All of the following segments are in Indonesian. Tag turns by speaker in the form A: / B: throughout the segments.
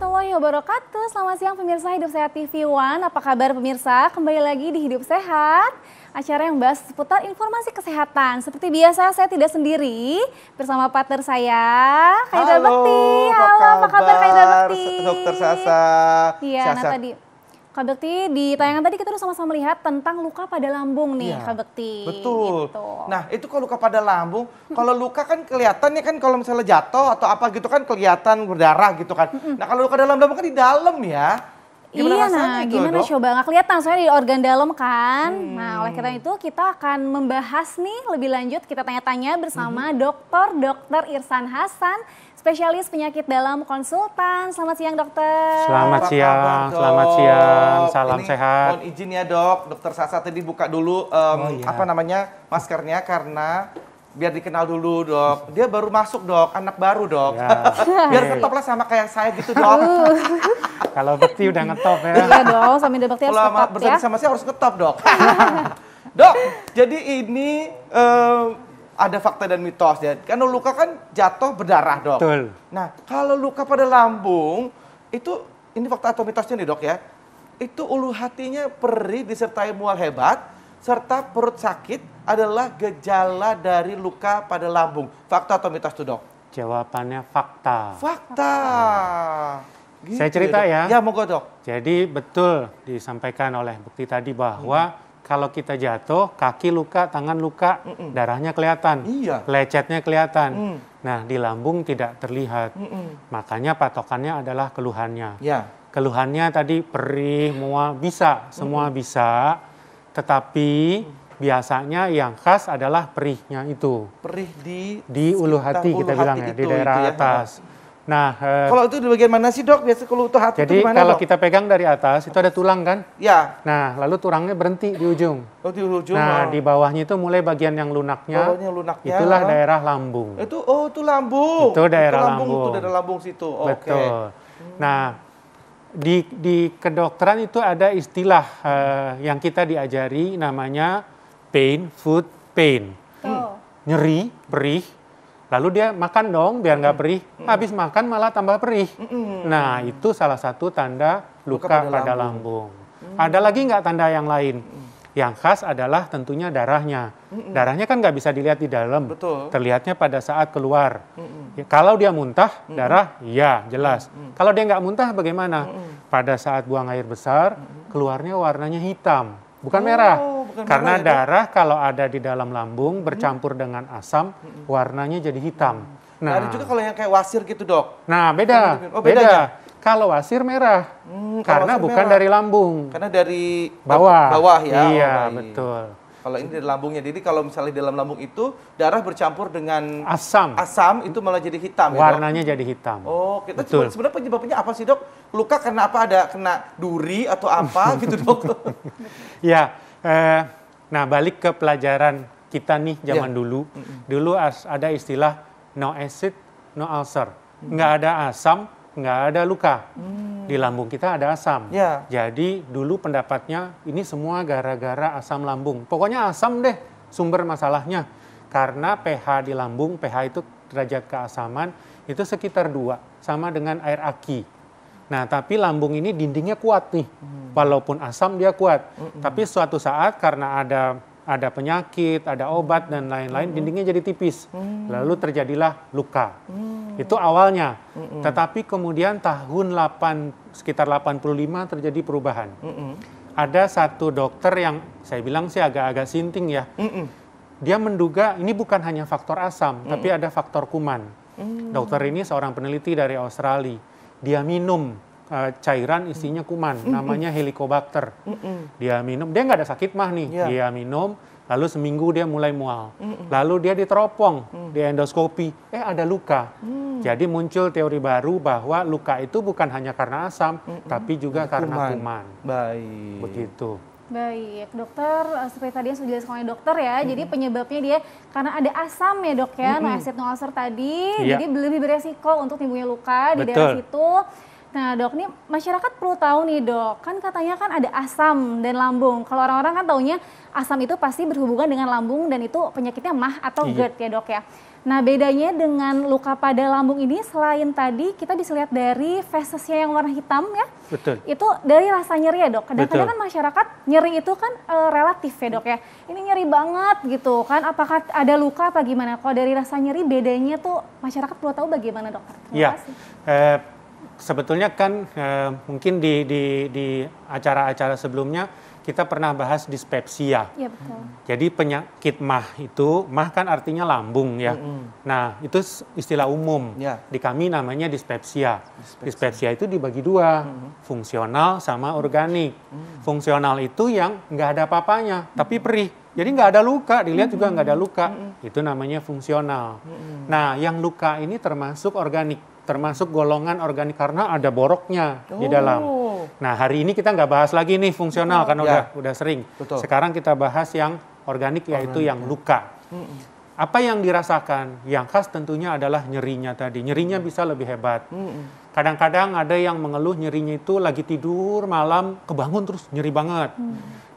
A: warahmatullahi wabarakatuh. Selamat siang pemirsa Hidup Sehat TV One. Apa kabar pemirsa? Kembali lagi di Hidup Sehat. Acara yang membahas seputar informasi kesehatan. Seperti biasa saya tidak sendiri bersama partner saya, Kak Indra Bekti. Halo, apa kabar Kak Indra Bekti?
B: Dokter Sasa.
A: Iya, nah tadi Kak Bekti di tayangan tadi kita udah sama-sama melihat tentang luka pada lambung nih, Kak Bekti.
B: Betul.
A: Gitu.
B: Nah itu kalau luka pada lambung, kalau luka kan kelihatannya kan kalau misalnya jatuh atau apa gitu kan kelihatan berdarah gitu kan. Nah kalau luka dalam lambung kan di dalam ya.
A: Gimana coba nggak kelihatan soalnya di organ dalam kan. Nah oleh karena itu kita akan membahas nih lebih lanjut, kita tanya-tanya bersama Dr. Irsan Hasan, spesialis penyakit dalam konsultan. Selamat siang dokter.
C: Selamat siang, salam sehat.
B: Mohon izin ya Dokter Sasa tadi buka dulu maskernya karena biar dikenal dulu dok. Dia baru masuk dok, anak baru dok. Ya. Biar ketop lah sama kayak saya gitu dok.
C: Kalau Bekti udah ngetop ya.
A: Iya dong, sambil Bekti harus ngetop
B: ya. Bersama saya harus ngetop dok. Dok, jadi ini ada fakta dan mitos ya. Karena luka kan jatuh berdarah dok.
C: Betul.
B: Nah kalau luka pada lambung itu ini fakta atau mitosnya nih dok ya. Itu ulu hatinya perih disertai mual hebat serta perut sakit adalah gejala dari luka pada lambung. Fakta atau mitos tuh dok?
C: Jawabannya fakta.
B: Fakta. Gitu
C: saya cerita ya.
B: Ya monggo dok.
C: Jadi betul disampaikan oleh Bekti tadi bahwa kalau kita jatuh, kaki luka, tangan luka, darahnya kelihatan, lecetnya kelihatan. Nah di lambung tidak terlihat. Makanya patokannya adalah keluhannya. Keluhannya tadi perih, mual, bisa, semua bisa. Tetapi biasanya yang khas adalah perihnya itu.
B: Perih
C: di ulu hati kita bilang ya, di daerah atas. Nah,
B: kalau itu di bagian mana sih dok? Biasa kalau ulu hati
C: jadi
B: itu
C: kalau
B: dok?
C: kita pegang dari atas itu ada tulang kan?
B: Ya.
C: Nah, lalu tulangnya berhenti di ujung.
B: Oh di ujung.
C: Nah, di bawahnya itu mulai bagian yang lunaknya. Itulah daerah lambung.
B: Itu lambung.
C: Itu daerah lambung.
B: Itu daerah lambung situ.
C: Betul. Nah, di kedokteran itu ada istilah yang kita diajari namanya pain, food, pain. Nyeri, perih, lalu dia makan dong biar nggak perih. Habis makan malah tambah perih. Nah itu salah satu tanda luka pada lambung. Ada lagi nggak tanda yang lain? Yang khas adalah tentunya darahnya. Darahnya kan nggak bisa dilihat di dalam.
B: Betul.
C: Terlihatnya pada saat keluar. Ya, kalau dia muntah, darah, ya jelas. Kalau dia nggak muntah bagaimana? Pada saat buang air besar, keluarnya warnanya hitam. Bukan merah. Karena darah kalau ada di dalam lambung bercampur dengan asam, warnanya jadi hitam.
B: Nah, ada juga kalau yang kayak wasir gitu dok.
C: Nah beda. Beda. Kalau wasir merah, karena bukan merah dari lambung.
B: Karena dari
C: bawah
B: ya.
C: Iya, betul.
B: Kalau ini dari lambungnya, jadi kalau misalnya di dalam lambung itu darah bercampur dengan
C: asam
B: itu malah jadi hitam.
C: Warnanya jadi hitam.
B: Oh, kita sebenarnya penyebabnya apa sih dok? Luka karena apa? Ada kena duri atau apa gitu dok?
C: Ya, nah balik ke pelajaran kita nih zaman dulu. Dulu ada istilah no acid, no ulcer. Nggak ada asam, nggak ada luka. Di lambung kita ada asam. Jadi dulu pendapatnya ini semua gara-gara asam lambung. Pokoknya asam deh sumber masalahnya. Karena pH di lambung, pH itu derajat keasaman, itu sekitar 2, sama dengan air aki. Nah tapi lambung ini dindingnya kuat nih. Walaupun asam dia kuat. Tapi suatu saat karena ada penyakit, ada obat dan lain-lain, dindingnya jadi tipis. Lalu terjadilah luka. Itu awalnya. Tetapi kemudian sekitar 85 terjadi perubahan. Ada satu dokter yang saya bilang sih agak-agak sinting ya. Dia menduga ini bukan hanya faktor asam, tapi ada faktor kuman. Dokter ini seorang peneliti dari Australia. Dia minum cairan isinya kuman, namanya Helicobacter. Dia minum, dia nggak ada sakit mah nih. Dia minum, lalu seminggu dia mulai mual. Lalu dia diteropong, di endoskopi, ada luka. Jadi muncul teori baru bahwa luka itu bukan hanya karena asam, tapi juga karena kuman.
B: Baik.
C: Begitu.
A: Baik, dokter, seperti tadi yang sudah dijelaskan oleh dokter ya, jadi penyebabnya dia karena ada asam ya dok ya, no acid no ulcer tadi, jadi lebih beresiko untuk timbulnya luka di daerah situ. Nah dok, nih masyarakat perlu tahu nih dok, kan katanya kan ada asam dan lambung. Kalau orang-orang kan taunya asam itu pasti berhubungan dengan lambung dan itu penyakitnya MAH atau GERD ya dok ya. Nah bedanya dengan luka pada lambung ini selain tadi kita bisa lihat dari fesesnya yang warna hitam ya.
C: Betul.
A: Itu dari rasa nyeri ya dok. Kadang-kadang kan masyarakat nyeri itu kan relatif ya dok ya. Ini nyeri banget gitu kan. Apakah ada luka apa gimana? Kalau dari rasa nyeri bedanya tuh masyarakat perlu tahu bagaimana dok?
C: Iya. Sebetulnya kan mungkin di acara-acara sebelumnya kita pernah bahas dispepsia.
A: Iya betul.
C: Jadi penyakit MAH itu, MAH kan artinya lambung ya. Nah itu istilah umum. Di kami namanya dispepsia. Dispepsia itu dibagi dua, fungsional sama organik. Fungsional itu yang nggak ada apa-apanya, tapi perih. Jadi nggak ada luka, dilihat juga nggak ada luka. Itu namanya fungsional. Nah yang luka ini termasuk organik. Termasuk golongan organik karena ada boroknya di dalam. Nah hari ini kita nggak bahas lagi nih fungsional karena udah sering.
B: Betul.
C: Sekarang kita bahas yang organik yaitu yang luka. Apa yang dirasakan? Yang khas tentunya adalah nyerinya tadi. Nyerinya bisa lebih hebat. Kadang-kadang ada yang mengeluh nyerinya itu lagi tidur malam kebangun terus nyeri banget.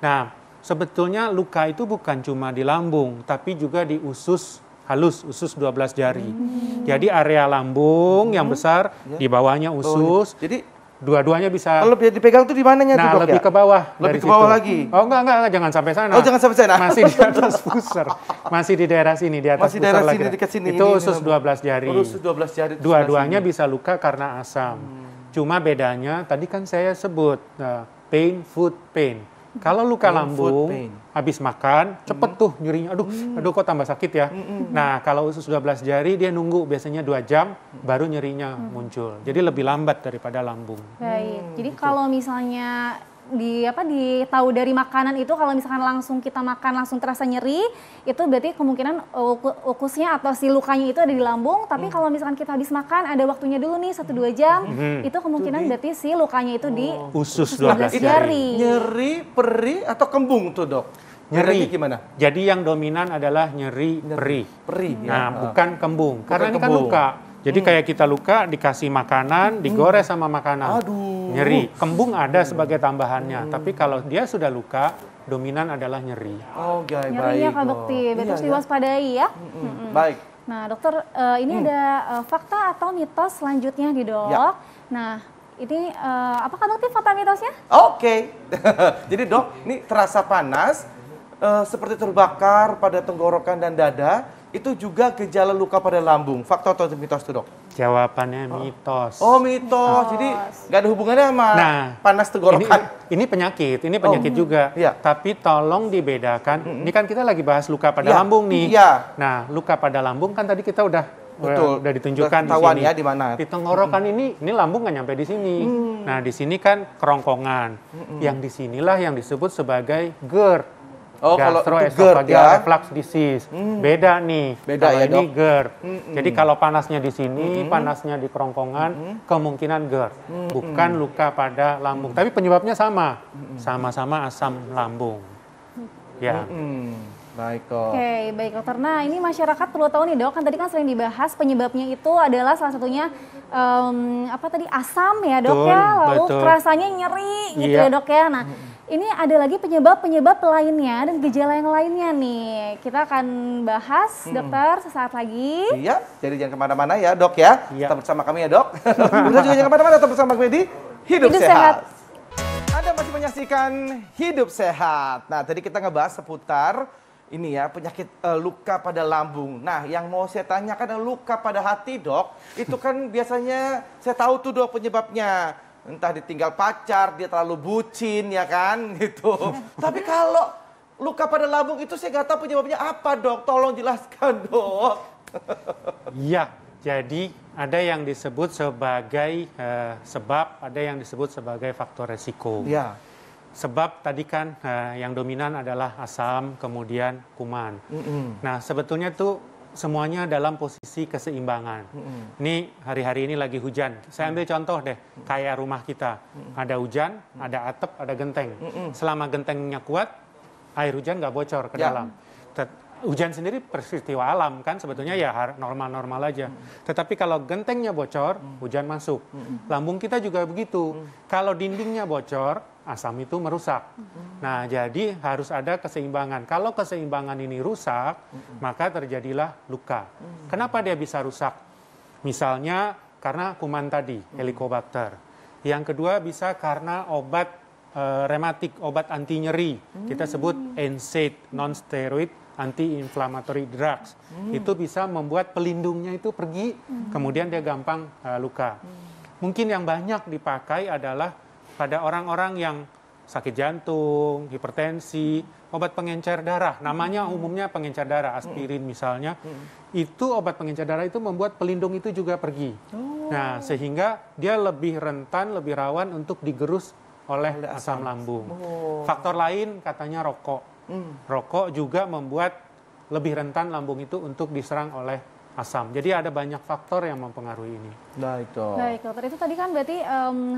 C: Nah sebetulnya luka itu bukan cuma di lambung tapi juga di usus halus, usus 12 jari. Jadi area lambung yang besar, di bawahnya usus.
B: Jadi
C: dua-duanya bisa.
B: kalau dipegang tuh di mananya tuh dok
C: lebih
B: ya?
C: ke bawah.
B: Lebih
C: dari
B: ke bawah
C: situ.
B: lagi?
C: Oh enggak, jangan sampai sana.
B: Oh jangan sampai sana?
C: Masih di atas pusar. Masih di daerah sini, di atas
B: Masih
C: pusar
B: daerah
C: lagi.
B: sini, dekat sini.
C: Itu
B: Ini
C: usus 12 jari.
B: Usus 12 jari.
C: Dua-duanya bisa luka karena asam. Cuma bedanya, tadi kan saya sebut, pain, food pain. Kalau luka lambung, habis makan, cepet tuh nyerinya. Aduh kok tambah sakit ya. Nah kalau usus 12 jari, dia nunggu biasanya 2 jam, baru nyerinya muncul. Jadi lebih lambat daripada lambung.
A: Baik, jadi kalau misalnya ditahu dari makanan itu kalau misalkan langsung kita makan langsung terasa nyeri itu berarti kemungkinan ukusnya atau si lukanya itu ada di lambung, tapi kalau misalkan kita habis makan ada waktunya dulu nih 1-2 jam itu kemungkinan berarti si lukanya itu di
C: usus 12
A: jari.
B: Nyeri, perih atau kembung tuh dok?
C: Nyeri
B: gimana?
C: Jadi yang dominan adalah nyeri perih.
B: Perih.
C: Nah bukan kembung, karena ini kan luka. Jadi kayak kita luka dikasih makanan, digores sama makanan.
B: Aduh.
C: Nyeri. Kembung ada sebagai tambahannya, tapi kalau dia sudah luka, dominan adalah nyeri.
B: Oh, baik.
A: Nyerinya Kak Bekti, terus diwaspadai ya.
B: Baik.
A: Nah dokter, ini ada fakta atau mitos selanjutnya nih dok.
B: Ya.
A: Nah ini apa Kak Bekti fakta mitosnya?
B: Oke. Jadi dok, ini terasa panas, seperti terbakar pada tenggorokan dan dada, itu juga gejala luka pada lambung. Fakta atau mitos tuh dok?
C: Jawabannya mitos.
B: Oh mitos, jadi nggak ada hubungannya sama panas tenggorokan.
C: Ini penyakit juga.
B: Iya.
C: Tapi tolong dibedakan. Ini kan kita lagi bahas luka pada lambung nih.
B: Iya.
C: Nah, luka pada lambung kan tadi kita udah ditunjukkan di
B: Tawan
C: sini.
B: ya di mana.
C: Di tenggorokan ini lambung nggak nyampe di sini. Nah, di sini kan kerongkongan. Yang di sinilah yang disebut sebagai GERD.
B: Oh, kalau itu GERD
C: gastroesophageal
B: ya.
C: reflux disease. Beda nih.
B: Beda
C: kalau
B: ya,
C: ini
B: Dok.
C: GERD. Jadi kalau panasnya di sini, panasnya di kerongkongan, kemungkinan GERD. Bukan luka pada lambung. Tapi penyebabnya sama. Sama-sama asam lambung. Ya.
B: Baik kok.
A: Oke, baik dokter. Nah ini masyarakat perlu tahu nih dok, kan tadi kan sering dibahas penyebabnya itu adalah salah satunya asam ya dok ya, lalu rasanya nyeri gitu ya dok ya. Nah ini ada lagi penyebab lainnya dan gejala yang lainnya nih. Kita akan bahas dokter sesaat lagi.
B: Iya, jadi jangan kemana-mana ya dok ya. Tetap bersama kami ya dok. Kita juga jangan kemana-mana, tetap bersama kami di Hidup Sehat. Anda masih menyaksikan Hidup Sehat. Nah tadi kita ngebahas seputar ini ya, penyakit luka pada lambung. Nah, yang mau saya tanyakan adalah luka pada hati, dok. Itu kan biasanya saya tahu tuh dok penyebabnya. Entah ditinggal pacar, dia terlalu bucin, ya kan, gitu. Tapi kalau luka pada lambung itu saya nggak tahu penyebabnya apa, dok. Tolong jelaskan, dok.
C: Iya, jadi ada yang disebut sebagai sebab, ada yang disebut sebagai faktor resiko.
B: Ya.
C: Sebab tadi kan yang dominan adalah asam, kemudian kuman. Nah sebetulnya tuh semuanya dalam posisi keseimbangan. Ini hari-hari ini lagi hujan. Saya ambil contoh deh, kayak rumah kita. Ada hujan, ada atap, ada genteng. Selama gentengnya kuat, air hujan nggak bocor ke dalam. Hujan sendiri peristiwa alam kan sebetulnya ya normal-normal aja. Tetapi kalau gentengnya bocor, hujan masuk. Lambung kita juga begitu. Kalau dindingnya bocor, asam itu merusak. Nah, jadi harus ada keseimbangan. Kalau keseimbangan ini rusak, maka terjadilah luka. Kenapa dia bisa rusak? Misalnya karena kuman tadi, Helicobacter. Yang kedua bisa karena obat rematik, obat anti nyeri. Kita sebut NSAID, non-steroid anti-inflammatory drugs. Itu bisa membuat pelindungnya itu pergi, kemudian dia gampang luka. Mungkin yang banyak dipakai adalah pada orang-orang yang sakit jantung, hipertensi, obat pengencer darah. Namanya umumnya pengencer darah, aspirin misalnya. Itu obat pengencer darah itu membuat pelindung itu juga pergi. Nah, sehingga dia lebih rentan, lebih rawan untuk digerus oleh asam lambung. Faktor lain katanya rokok. Rokok juga membuat lebih rentan lambung itu untuk diserang oleh asam. Jadi ada banyak faktor yang mempengaruhi ini.
B: Baik, Dok.
A: Baik, dokter. Itu tadi kan berarti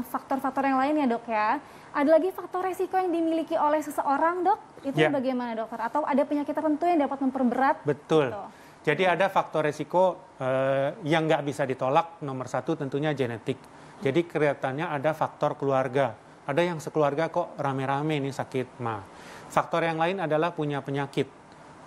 A: faktor-faktor yang lain ya, Dok ya. Ada lagi faktor resiko yang dimiliki oleh seseorang, Dok? Itu bagaimana, dokter? Atau ada penyakit tertentu yang dapat memperberat?
C: Betul.
A: Gitu.
C: Jadi ada faktor resiko yang nggak bisa ditolak. Nomor satu tentunya genetik. Jadi kelihatannya ada faktor keluarga. Ada yang sekeluarga kok rame-rame nih sakit mah. Faktor yang lain adalah punya penyakit.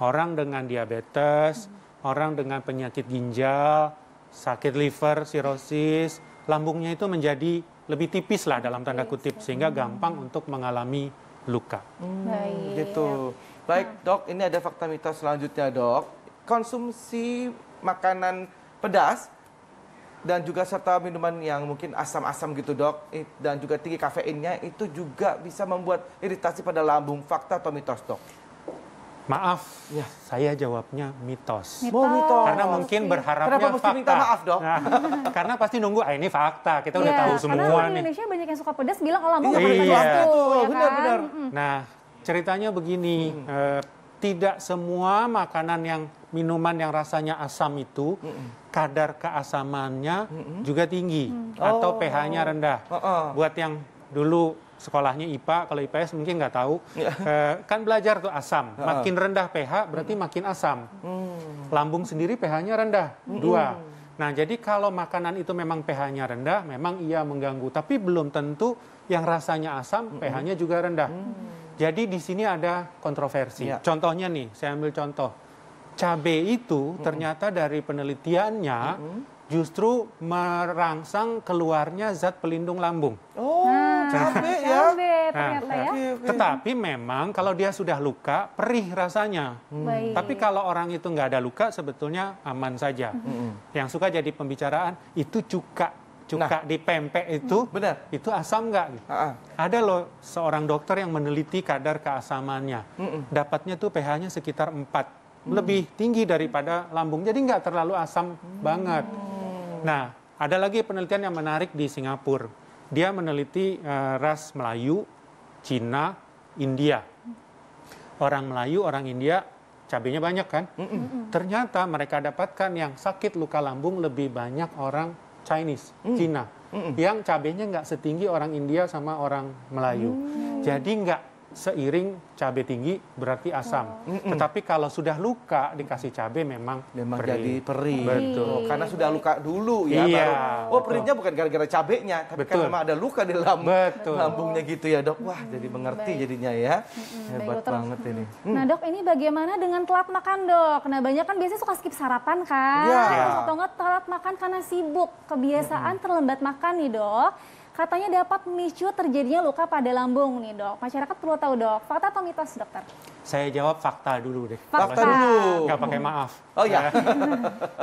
C: Orang dengan diabetes, orang dengan penyakit ginjal, sakit liver, sirosis, lambungnya itu menjadi lebih tipis lah dalam tanda kutip, sehingga gampang untuk mengalami luka.
A: Baik.
B: Gitu. Baik, Dok, ini ada fakta mitos selanjutnya, Dok. Konsumsi makanan pedas dan juga serta minuman yang mungkin asam-asam gitu, Dok, dan juga tinggi kafeinnya itu juga bisa membuat iritasi pada lambung. Fakta atau mitos, Dok?
C: Maaf, saya jawabnya mitos.
B: Mitos.
C: Karena mungkin berharapnya
B: Kenapa mesti
C: fakta.
B: minta maaf, Dok?
C: Nah, karena pasti nunggu, ini fakta, kita udah tahu semua
A: karena orang
C: nih.
A: Indonesia banyak yang suka pedas bilang kalau lambung nggak
C: Iya.
A: pernah pedas tuh, ya
B: Benar-benar.
A: kan?
C: Nah, ceritanya begini, tidak semua makanan yang minuman yang rasanya asam itu kadar keasamannya juga tinggi atau pH-nya rendah. Buat yang dulu sekolahnya IPA, kalau IPS mungkin nggak tahu, kan belajar tuh asam. Makin rendah pH berarti makin asam. Lambung sendiri pH-nya rendah, 2. Nah, jadi kalau makanan itu memang pH-nya rendah, memang ia mengganggu. Tapi belum tentu yang rasanya asam, pH-nya juga rendah. Jadi di sini ada kontroversi. Contohnya nih, saya ambil contoh. Cabai itu ternyata dari penelitiannya justru merangsang keluarnya zat pelindung lambung.
B: Cabai ya.
A: Ternyata ya.
C: Tetapi memang kalau dia sudah luka, perih rasanya.
A: Baik.
C: Tapi kalau orang itu nggak ada luka, sebetulnya aman saja. Yang suka jadi pembicaraan, itu cuka di pempek itu,
B: Benar.
C: itu asam nggak? Ada loh seorang dokter yang meneliti kadar keasamannya. Dapatnya tuh pH-nya sekitar 4. Lebih tinggi daripada lambung. Jadi nggak terlalu asam banget. Nah, ada lagi penelitian yang menarik di Singapura. Dia meneliti ras Melayu, Cina, India. Orang Melayu, orang India, cabenya banyak kan? Ternyata mereka dapatkan yang sakit luka lambung lebih banyak orang Chinese, Cina. Yang cabenya nggak setinggi orang India sama orang Melayu. Jadi nggak seiring cabai tinggi berarti asam. Tetapi kalau sudah luka dikasih cabai memang
B: jadi perih.
C: Betul.
B: Karena sudah luka dulu ya.
C: Iya.
B: Baru. Perihnya bukan gara-gara cabenya, tapi kan memang ada luka di lambungnya gitu ya, Dok. Wah, jadi mengerti jadinya ya. Hebat banget ini.
A: Nah, Dok, ini bagaimana dengan telat makan, Dok? Nah, banyak kan biasanya suka skip sarapan kan? Atau nggak telat makan karena sibuk. Kebiasaan terlambat makan nih, Dok. Katanya dapat memicu terjadinya luka pada lambung nih, Dok. Masyarakat perlu tahu, Dok. Fakta atau mitos, Dokter?
C: Saya jawab fakta dulu deh.
B: Fakta dulu.
C: Nggak pakai maaf.
B: Oh ya.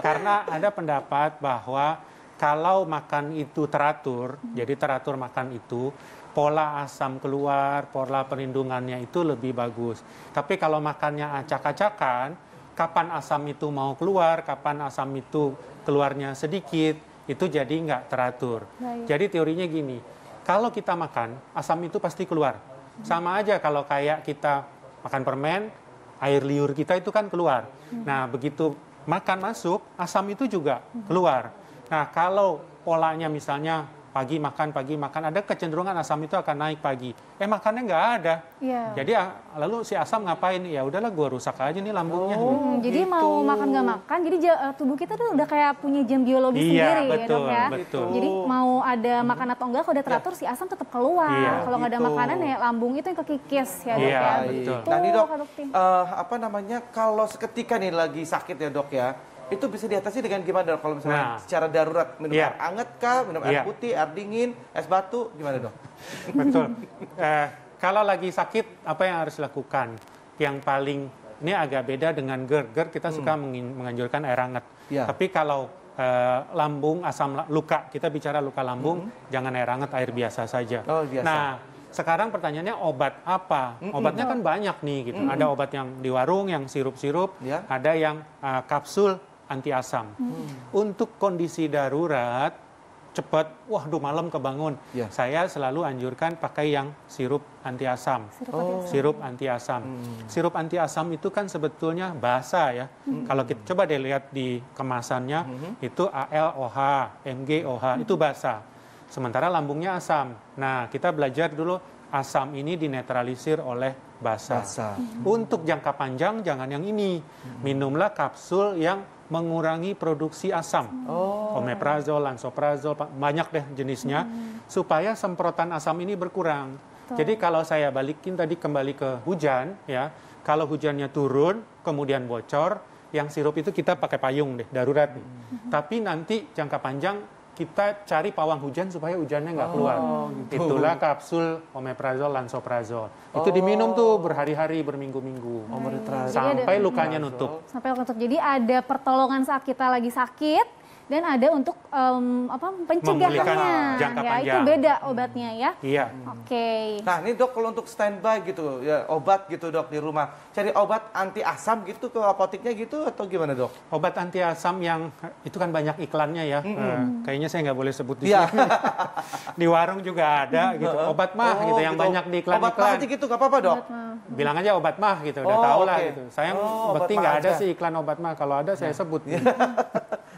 C: Karena ada pendapat bahwa kalau makan itu teratur, jadi teratur makan itu, pola asam keluar, pola perlindungannya itu lebih bagus. Tapi kalau makannya acak-acakan, kapan asam itu mau keluar, kapan asam itu keluarnya sedikit, itu jadi nggak teratur. Jadi teorinya gini, kalau kita makan, asam itu pasti keluar. Sama aja kalau kayak kita makan permen, air liur kita itu kan keluar. Nah, begitu makan masuk, asam itu juga keluar. Nah, kalau polanya misalnya pagi makan, ada kecenderungan asam itu akan naik pagi. Makannya nggak ada.
A: Iya.
C: Jadi lalu si asam ngapain? Ya udahlah gua rusak aja nih lambungnya.
A: Jadi
B: gitu.
A: mau makan nggak makan, jadi tubuh kita tuh udah kayak punya jam biologi sendiri ya dok ya.
C: Betul.
A: Jadi mau ada makan atau enggak, kalau udah teratur si asam tetap keluar.
C: Iya,
A: Kalau nggak ada
B: gitu.
A: makanan ya lambung itu yang kekikis ya dok
C: Iya,
A: ya.
C: betul.
B: Nah ini dok,
A: Kak Dukti.
B: apa namanya, kalau seketika nih lagi sakit ya dok ya, itu bisa diatasi dengan gimana dok? Kalau misalnya secara darurat, minum
C: Iya.
B: air hangat kah, minum air
C: Iya.
B: putih, air dingin, es batu, gimana dok?
C: Betul. Kalau lagi sakit, apa yang harus dilakukan? Yang paling, ini agak beda dengan GERD. Kita suka menganjurkan air hangat.
B: Ya.
C: Tapi kalau lambung, asam luka, kita bicara luka lambung, jangan air hangat, air biasa saja.
B: Oh, biasa.
C: Nah, sekarang pertanyaannya obat apa? Obatnya kan banyak nih gitu. Ada obat yang di warung, yang sirup-sirup,
B: Ya.
C: ada yang kapsul anti asam. Untuk kondisi darurat, cepat, waduh malam kebangun.
B: Ya.
C: Saya selalu anjurkan pakai yang sirup anti asam. Sirup anti asam. Sirup anti asam itu kan sebetulnya basa ya. Kalau kita coba deh lihat di kemasannya, itu ALOH, MgOH, itu basa. Sementara lambungnya asam. Nah, kita belajar dulu asam ini dinetralisir oleh basa. Untuk jangka panjang jangan yang ini. Minumlah kapsul yang mengurangi produksi asam. Omeprazol, lansoprazol, banyak deh jenisnya. Supaya semprotan asam ini berkurang. Jadi kalau saya balikin tadi kembali ke hujan, ya, kalau hujannya turun, kemudian bocor, yang sirup itu kita pakai payung deh, darurat nih. Tapi nanti jangka panjang kita cari pawang hujan supaya hujannya nggak keluar. Itulah kapsul omeprazol, lansoprazol. Itu diminum tuh berhari-hari, berminggu-minggu. Sampai lukanya nutup.
A: Sampai nutup. Jadi ada pertolongan saat kita lagi sakit, dan ada untuk pencegahannya.
C: Memulihkan jangka
A: Ya, itu
C: panjang.
A: beda obatnya ya.
C: Iya.
A: Oke.
B: Nah ini dok, kalau untuk standby gitu, ya obat gitu dok di rumah, cari obat anti asam gitu ke apoteknya gitu atau gimana dok?
C: Obat anti asam yang itu kan banyak iklannya ya. Kayaknya saya nggak boleh sebut di
B: Iya.
C: sini. Di warung juga ada gitu. Obat mah gitu yang banyak di
B: Obat mah
C: iklan-iklan.
B: aja gitu, nggak apa-apa dok?
C: Bilang aja obat mah gitu, udah
B: Oh,
C: tahu lah
B: oke.
C: gitu. Saya
B: obat
C: bukti
B: mah
C: nggak ada
B: aja.
C: sih iklan obat mah. Kalau ada saya sebut.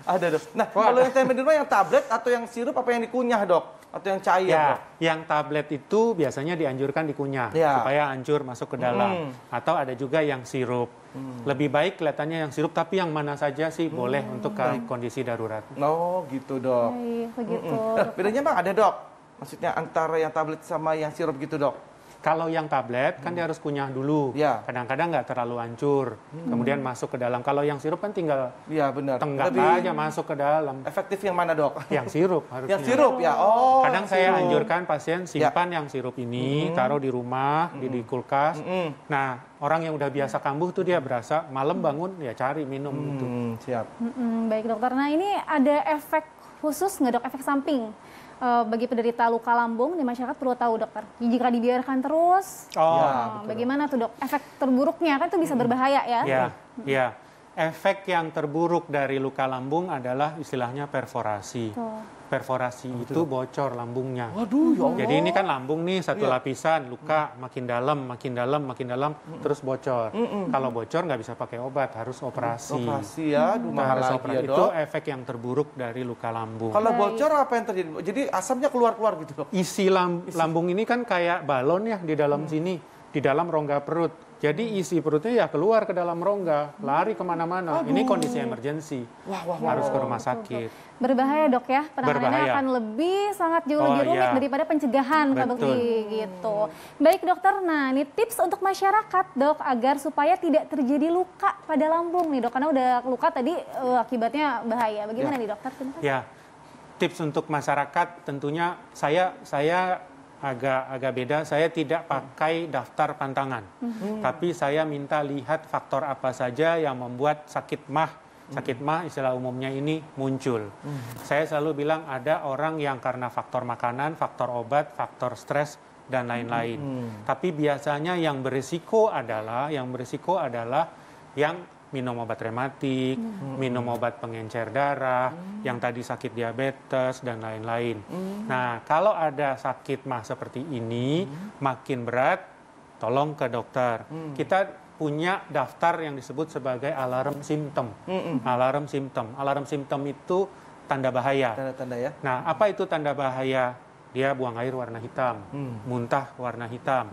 B: Ada dok. Nah kalau yang standby di rumah yang tablet atau yang sirup apa yang dikunyah dok? Atau yang cair
C: Ya,
B: dok?
C: yang tablet itu biasanya dianjurkan dikunyah
B: Ya.
C: supaya hancur masuk ke dalam. Atau ada juga yang sirup. Lebih baik kelihatannya yang sirup, tapi yang mana saja sih boleh untuk kondisi darurat.
B: Oh gitu dok.
A: Baik, begitu.
B: Bedanya bang ada dok? Maksudnya antara yang tablet sama yang sirup gitu dok?
C: Kalau yang tablet kan dia harus kunyah dulu.
B: Ya.
C: Kadang-kadang nggak terlalu hancur. Kemudian masuk ke dalam. Kalau yang sirup kan tinggal
B: Iya benar.
C: tenggak
B: Lebih
C: aja masuk ke dalam.
B: efektif yang mana dok?
C: Yang sirup harusnya.
B: Yang sirup ya. Oh.
C: Kadang
B: yang
C: saya
B: sirup.
C: anjurkan pasien simpan yang sirup ini, taruh di rumah, di kulkas. Nah, orang yang udah biasa kambuh tuh dia berasa malam bangun ya cari minum gitu.
B: Siap.
A: Baik dokter. Nah ini ada efek khusus nggak dok? Efek samping bagi penderita luka lambung di masyarakat perlu tahu dokter. Jika dibiarkan terus, bagaimana tuh dok? Efek terburuknya kan itu bisa berbahaya ya?
C: Ya. Efek yang terburuk dari luka lambung adalah istilahnya perforasi. Perforasi itu bocor lambungnya.
B: Waduh, ya Allah.
C: Jadi ini kan lambung nih satu lapisan, luka makin dalam, terus bocor. Kalau bocor nggak bisa pakai obat, harus operasi.
B: Operasi ya, aduh, mahal
C: Harus
B: lagi
C: operasi.
B: ya
C: Itu
B: dok.
C: efek yang terburuk dari luka lambung.
B: Kalau bocor apa yang terjadi? Jadi asamnya keluar-keluar gitu dok?
C: Isi lambung ini kan kayak balon ya di dalam sini, di dalam rongga perut. Jadi isi perutnya ya keluar ke dalam rongga, lari kemana-mana. Ini kondisi emergensi, harus ke rumah sakit.
A: Berbahaya dok ya, penanganannya
C: Berbahaya.
A: akan sangat jauh lebih rumit daripada pencegahan Kak
C: Betul.
A: Dukti gitu. Baik dokter, nah ini tips untuk masyarakat dok agar supaya tidak terjadi luka pada lambung nih dok, karena udah luka tadi akibatnya bahaya. Bagaimana nih dokter? Terima kasih.
C: Ya, tips untuk masyarakat tentunya saya agak beda. Saya tidak pakai daftar pantangan, tapi saya minta lihat faktor apa saja yang membuat sakit mah. Sakit mah istilah umumnya ini muncul. Saya selalu bilang ada orang yang karena faktor makanan, faktor obat, faktor stres dan lain-lain. Tapi biasanya yang berisiko adalah yang minum obat rematik, minum obat pengencer darah, yang tadi sakit diabetes dan lain-lain. Nah, kalau ada sakit mah seperti ini makin berat, tolong ke dokter. Kita punya daftar yang disebut sebagai alarm simptom. Alarm simptom itu tanda bahaya.
B: Tanda-tanda ya.
C: Nah, apa itu tanda bahaya? Dia buang air warna hitam, muntah warna hitam,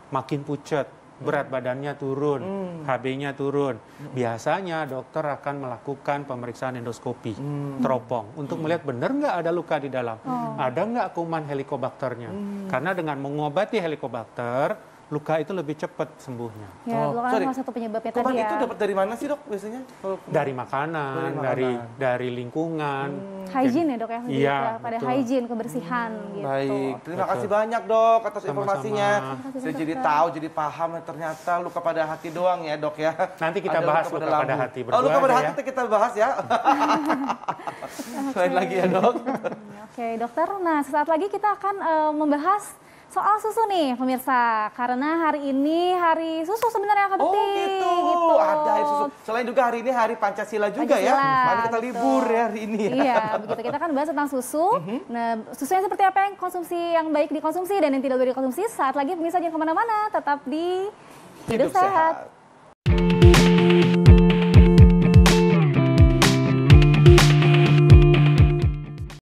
C: makin pucat, berat badannya turun, HB-nya turun. Biasanya dokter akan melakukan pemeriksaan endoskopi, teropong, untuk melihat benar nggak ada luka di dalam, ada nggak kuman helikobakternya. Karena dengan mengobati helikobakter, luka itu lebih cepat sembuhnya.
A: Ya, itu kan
B: sorry.
A: salah satu penyebabnya
B: Kuman
A: tadi ya.
B: itu dapat dari mana sih dok biasanya? Kalau kuman?
C: Dari makanan, dari lingkungan.
A: Hygiene ya dok ya, lebih
C: Iya,
A: pada
C: betul.
A: hygiene, kebersihan gitu.
B: Baik, terima
C: Betul.
B: kasih banyak dok atas
C: Sama-sama.
B: informasinya.
A: kasih,
B: Saya jadi
A: dokter.
B: tahu, jadi paham ternyata luka pada hati doang ya dok ya.
C: Nanti kita
B: Ada
C: bahas luka pada
B: lambung.
C: hati
B: Oh luka
C: berdua
B: pada
C: aja
B: hati
C: ya.
B: itu kita bahas ya. Selain lagi ya dok.
A: Oke dokter, nah sesaat lagi kita akan membahas soal susu nih pemirsa. Karena hari ini hari susu sebenarnya Kak
B: Oh
A: Bekti.
B: gitu. Ada air susu. Selain juga hari ini hari Pancasila juga ya.
A: Pancasila,
B: Mana kita
A: betul.
B: libur ya hari ini ya.
A: Iya, begitu. Kita kan bahas tentang susu. Nah, susunya seperti apa yang konsumsi yang baik dikonsumsi dan yang tidak boleh dikonsumsi. Saat lagi pemirsa jangan kemana-mana, tetap di Hidup Sehat.